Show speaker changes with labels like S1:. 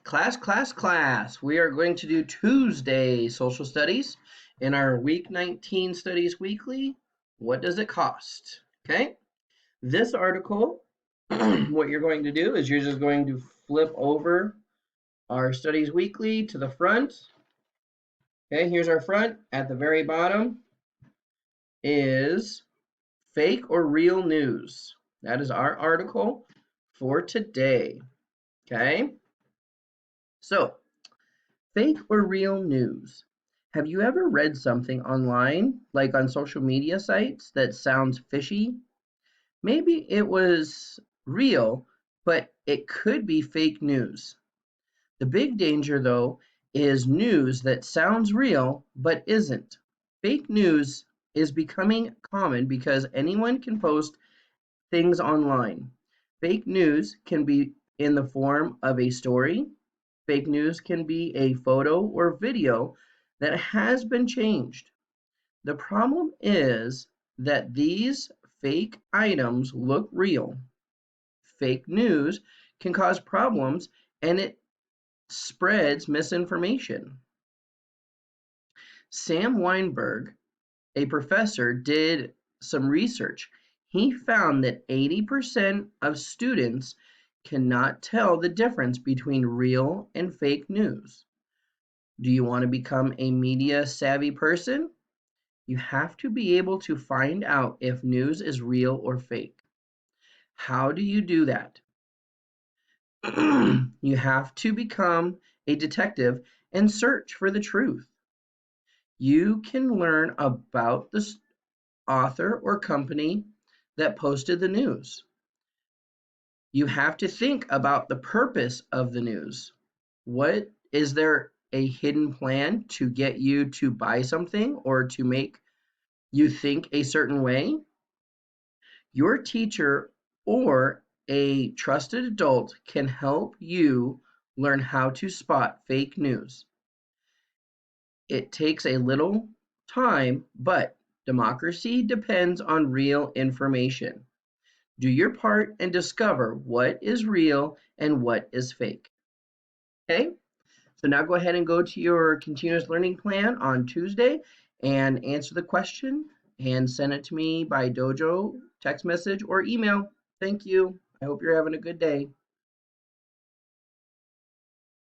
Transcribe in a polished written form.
S1: Class. We are going to do Tuesday social studies in our week 19 studies weekly. What does it cost? Okay. This article, what you're going to do is you're just going to flip over our studies weekly to the front. Okay, here's our front. At the very bottom is fake or real news. That is our article for today. Okay. So, fake or real news? Have you ever read something online, like on social media sites, that sounds fishy? Maybe it was real, but it could be fake news. The big danger, though, is news that sounds real but isn't. Fake news is becoming common because anyone can post things online. Fake news can be in the form of a story. Fake news can be a photo or video that has been changed. The problem is that these fake items look real. Fake news can cause problems and it spreads misinformation. Sam Weinberg, a professor, did some research. He found that 80% of students cannot tell the difference between real and fake news. Do you want to become a media savvy person? You have to be able to find out if news is real or fake. How do you do that? You have to become a detective and search for the truth. You can learn about the author or company that posted the news. You have to think about the purpose of the news. What is there a hidden plan to get you to buy something or to make you think a certain way? Your teacher or a trusted adult can help you learn how to spot fake news. It takes a little time, but democracy depends on real information. Do your part and discover what is real and what is fake. Okay? So now go ahead and go to your continuous learning plan on Tuesday and answer the question and send it to me by Dojo, text message, or email. Thank you. I hope you're having a good day.